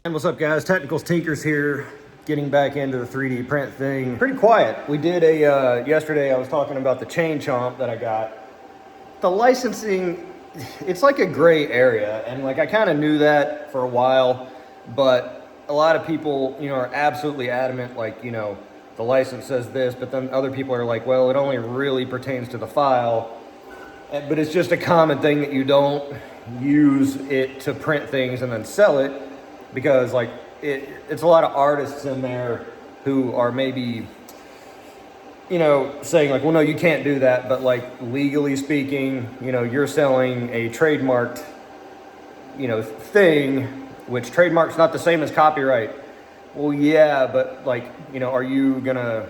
And what's up, guys? Technicals Tinkers here, getting back into the 3D print thing. Pretty quiet. We did a, yesterday I was talking about the chain chomp that I got. The licensing, it's like a gray area, and like I kind of knew that for a while, but a lot of people, are absolutely adamant, like, the license says this, but then other people are like, well, it only really pertains to the file. But it's just a common thing that you don't use it to print things and then sell it, because like it's a lot of artists in there who are maybe, saying like, well, no, you can't do that. But like legally speaking, you're selling a trademarked, thing, which trademark's not the same as copyright. Well, yeah, but like, are you gonna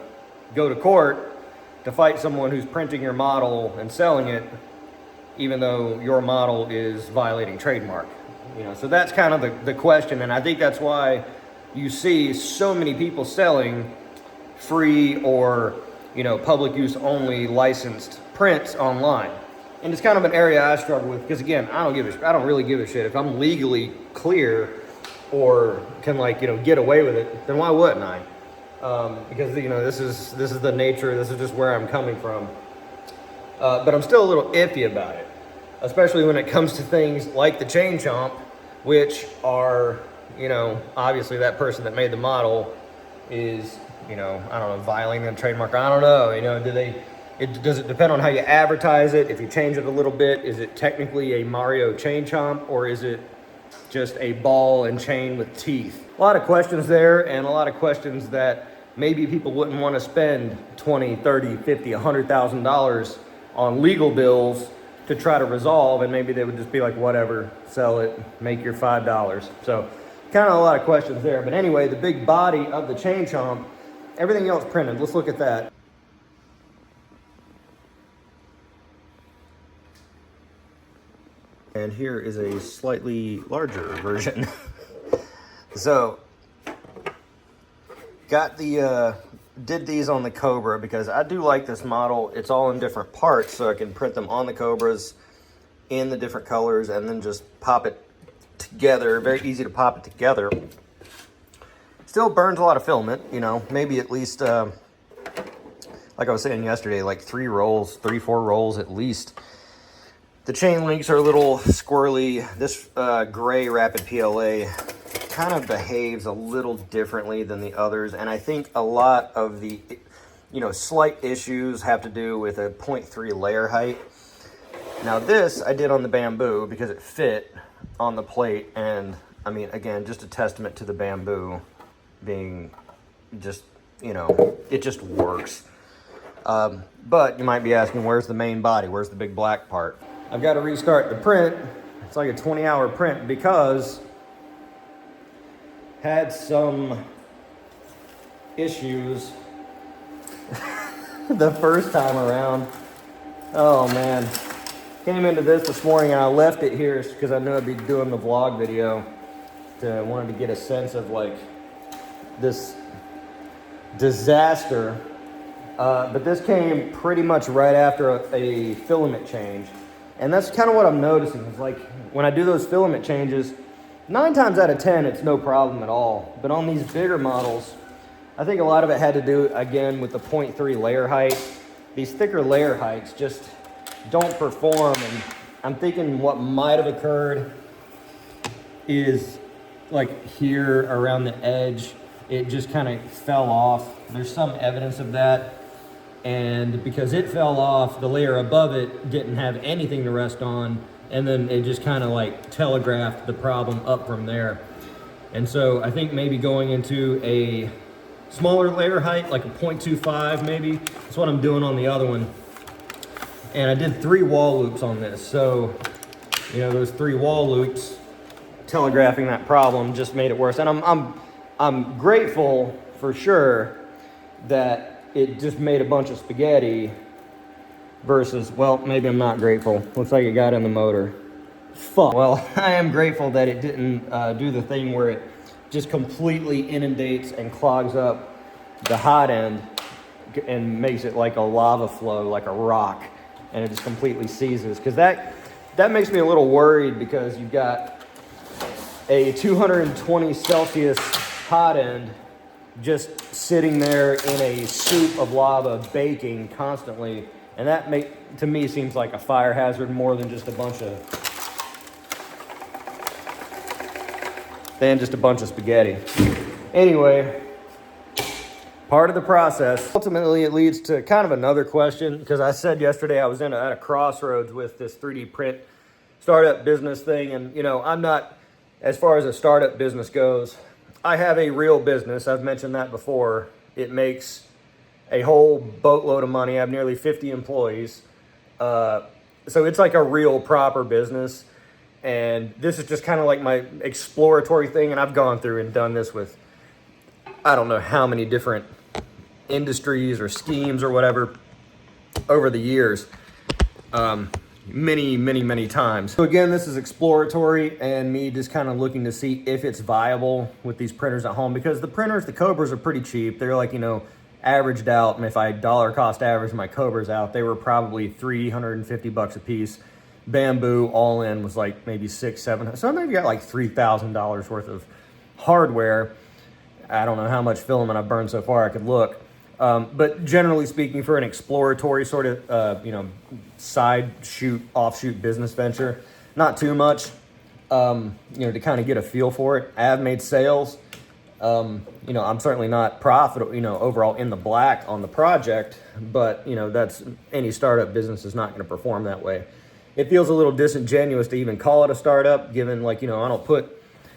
go to court to fight someone who's printing your model and selling it, even though your model is violating trademark? So that's kind of the question. And I think that's why you see so many people selling free or, public use only licensed prints online. And it's kind of an area I struggle with, because again, I don't really give a shit. If I'm legally clear or can get away with it, then why wouldn't I? Because this is the nature, this is just where I'm coming from. But I'm still a little iffy about it, especially when it comes to things like the chain chomp, which are, obviously that person that made the model is, I don't know, violating the trademark. I don't know, does it depend on how you advertise it? If you change it a little bit, is it technically a Mario chain chomp, or is it just a ball and chain with teeth? A lot of questions there, and a lot of questions that maybe people wouldn't want to spend $20, $30, $50, $100,000 on legal bills to try to resolve, and maybe they would just be like, whatever, sell it, make your $5. So kind of a lot of questions there. But anyway, the big body of the chain chomp, everything else printed. Let's look at that. And here is a slightly larger version. So got did these on the Cobra because I do like this model. It's all in different parts, so I can print them on the Cobras in the different colors and then just pop it together. Very easy to pop it together. Still burns a lot of filament, maybe at least, like I was saying yesterday, like 4 rolls at least. The chain links are a little squirrely. This gray Rapid PLA kind of behaves a little differently than the others, and I think a lot of the slight issues have to do with a 0.3 layer height. Now this I did on the Bamboo because it fit on the plate, and I mean, again, just a testament to the Bamboo being just, it just works. But you might be asking, where's the main body? Where's the big black part? I've got to restart the print. It's like a 20-hour print because had some issues the first time around. Oh man, came into this morning and I left it here because I knew I'd be doing the vlog video. Wanted to get a sense of like this disaster. But this came pretty much right after a filament change. And that's kind of what I'm noticing. Is like when I do those filament changes, 9 times out of 10, it's no problem at all. But on these bigger models, I think a lot of it had to do, again, with the 0.3 layer height. These thicker layer heights just don't perform. And I'm thinking what might have occurred is like here around the edge, it just kind of fell off. There's some evidence of that. And because it fell off, the layer above it didn't have anything to rest on, and then it just kind of like telegraphed the problem up from there. And so I think maybe going into a smaller layer height, like a 0.25 maybe, that's what I'm doing on the other one. And I did 3 wall loops on this. So, those 3 wall loops telegraphing that problem just made it worse. And I'm grateful for sure that it just made a bunch of spaghetti versus, well, maybe I'm not grateful. Looks like it got in the motor. Fuck. Well, I am grateful that it didn't do the thing where it just completely inundates and clogs up the hot end and makes it like a lava flow, like a rock, and it just completely seizes. Because that makes me a little worried, because you've got a 220 Celsius hot end just sitting there in a soup of lava baking constantly. And that to me seems like a fire hazard more than just a bunch of spaghetti. Anyway, part of the process. Ultimately, it leads to kind of another question, because I said yesterday I was at a crossroads with this 3D print startup business thing. And, I'm not, as far as a startup business goes, I have a real business. I've mentioned that before. It makes a whole boatload of money. I have nearly 50 employees. So it's like a real proper business. And this is just kind of like my exploratory thing. And I've gone through and done this with, I don't know how many different industries or schemes or whatever over the years. Many times. So again, this is exploratory and me just kind of looking to see if it's viable with these printers at home, because the Cobras are pretty cheap. They're like, averaged out. And if I dollar cost average my Cobras out, they were probably $350 a piece. Bamboo all in was like maybe $600-700. So I maybe got like $3,000 worth of hardware. I don't know how much filament I've burned so far. I could look. But generally speaking, for an exploratory sort of, side offshoot business venture, not too much, to kind of get a feel for it. I have made sales. I'm certainly not profitable, overall in the black on the project, but, that's any startup business is not going to perform that way. It feels a little disingenuous to even call it a startup, given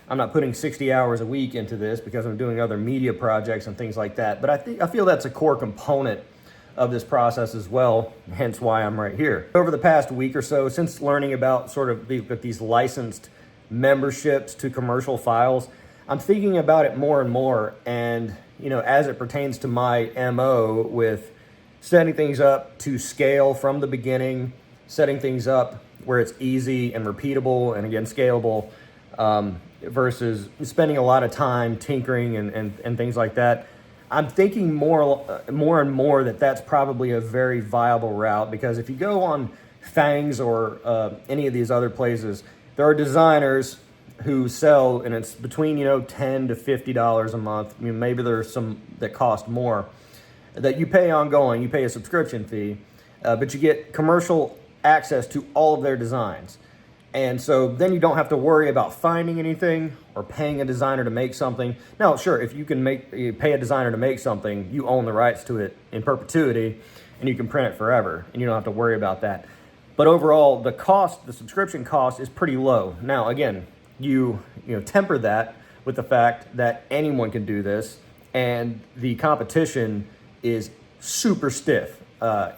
I'm not putting 60 hours a week into this because I'm doing other media projects and things like that. But I feel that's a core component of this process as well, hence why I'm right here. Over the past week or so, since learning about sort of these licensed memberships to commercial files, I'm thinking about it more and more. And, as it pertains to my MO with setting things up to scale from the beginning, setting things up where it's easy and repeatable and, again, scalable, versus spending a lot of time tinkering and things like that. I'm thinking more and more that that's probably a very viable route, because if you go on Fangs or any of these other places, there are designers who sell, and it's between $10 to $50 a month. Maybe there's some that cost more, that you pay ongoing. You pay a subscription fee, but you get commercial access to all of their designs. And so then you don't have to worry about finding anything or paying a designer to make something. Now, sure, if you pay a designer to make something, you own the rights to it in perpetuity, and you can print it forever, and you don't have to worry about that. But overall, the subscription cost is pretty low. Now, again, you temper that with the fact that anyone can do this, and the competition is super stiff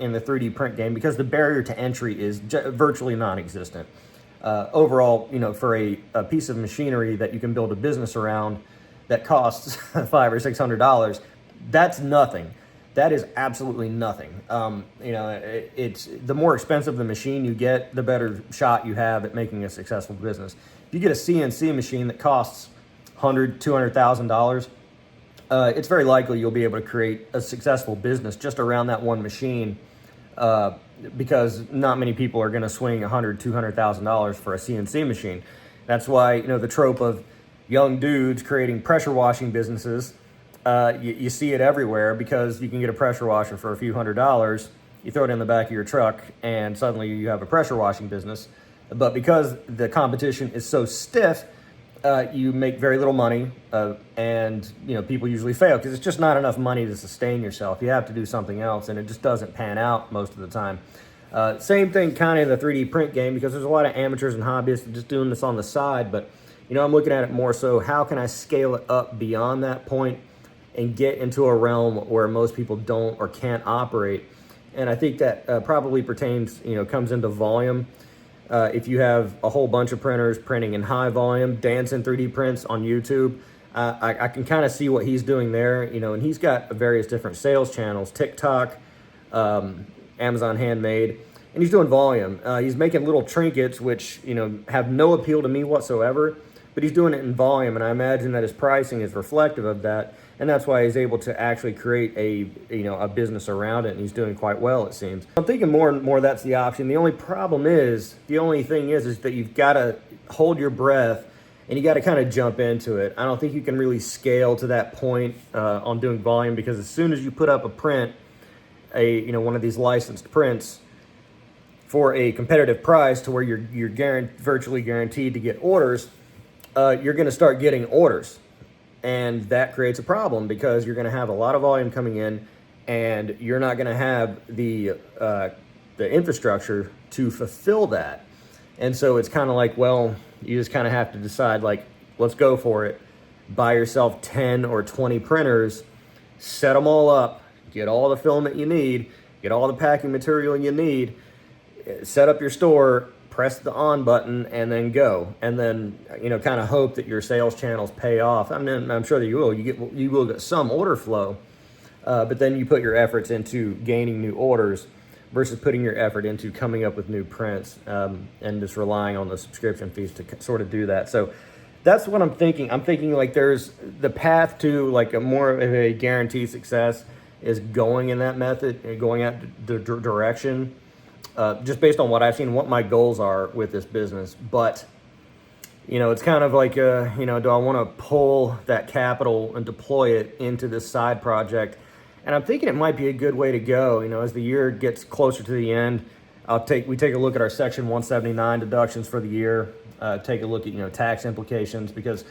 in the 3D print game, because the barrier to entry is virtually non-existent. Overall, for a piece of machinery that you can build a business around that costs $500 or $600, that's nothing. That is absolutely nothing. It's the more expensive the machine you get, the better shot you have at making a successful business. If you get a CNC machine that costs $100,000, $200,000, it's very likely you'll be able to create a successful business just around that one machine. Because not many people are going to swing $100,000, $200,000 for a CNC machine. That's why, the trope of young dudes creating pressure washing businesses, you see it everywhere, because you can get a pressure washer for a few $100s, you throw it in the back of your truck, and suddenly you have a pressure washing business. But because the competition is so stiff, you make very little money, and people usually fail because it's just not enough money to sustain yourself. You have to do something else, and it just doesn't pan out most of the time. Same thing kind of in the 3D print game, because there's a lot of amateurs and hobbyists just doing this on the side, but I'm looking at it more so, how can I scale it up beyond that point and get into a realm where most people don't or can't operate? And I think that probably pertains, comes into volume. If you have a whole bunch of printers printing in high volume, Danson 3D prints on YouTube, I can kind of see what he's doing there, and he's got various different sales channels, TikTok, Amazon Handmade, and he's doing volume. He's making little trinkets, which, have no appeal to me whatsoever, but he's doing it in volume, and I imagine that his pricing is reflective of that, and that's why he's able to actually create a business around it, and he's doing quite well, it seems. I'm thinking more and more that's the option. The only thing is that you've got to hold your breath and you got to kind of jump into it. I don't think you can really scale to that point on doing volume, because as soon as you put up a print, one of these licensed prints for a competitive price to where you're virtually guaranteed to get orders, you're going to start getting orders, and that creates a problem because you're going to have a lot of volume coming in, and you're not going to have the infrastructure to fulfill that. And so it's kind of like, well, you just kind of have to decide, like, let's go for it. Buy yourself 10 or 20 printers, set them all up, get all the filament you need, get all the packing material you need, set up your store, press the on button, and then go. And then, kind of hope that your sales channels pay off. I mean, I'm sure that you will. You will get some order flow, but then you put your efforts into gaining new orders versus putting your effort into coming up with new prints, and just relying on the subscription fees to sort of do that. So that's what I'm thinking. I'm thinking like there's the path to like a more of a guaranteed success is going in that method and going out the direction, just based on what I've seen, what my goals are with this business. But, it's kind of like, do I want to pull that capital and deploy it into this side project? And I'm thinking it might be a good way to go. As the year gets closer to the end, we take a look at our Section 179 deductions for the year, take a look at, tax implications, because,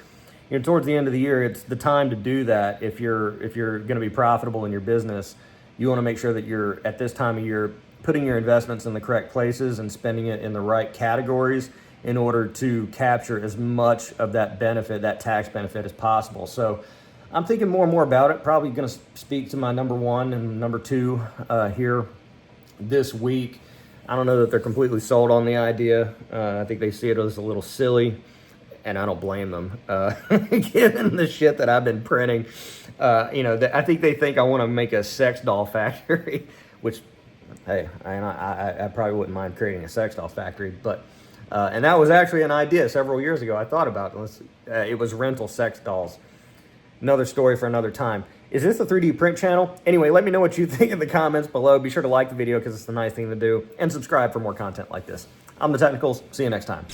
towards the end of the year, it's the time to do that. If you're going to be profitable in your business, you want to make sure that you're, at this time of year, putting your investments in the correct places and spending it in the right categories in order to capture as much of that benefit, that tax benefit, as possible. So I'm thinking more and more about it. Probably going to speak to my number one and number two here this week. I don't know that they're completely sold on the idea. I think they see it as a little silly, and I don't blame them, given the shit that I've been printing. I think they think I want to make a sex doll factory, which, hey, I probably wouldn't mind creating a sex doll factory, but and that was actually an idea several years ago I thought about. It was rental sex dolls. Another story for another time. Is this the 3D print channel? Anyway, let me know what you think in the comments below. Be sure to like the video because it's the nice thing to do, and subscribe for more content like this. I'm The Technicals. See you next time.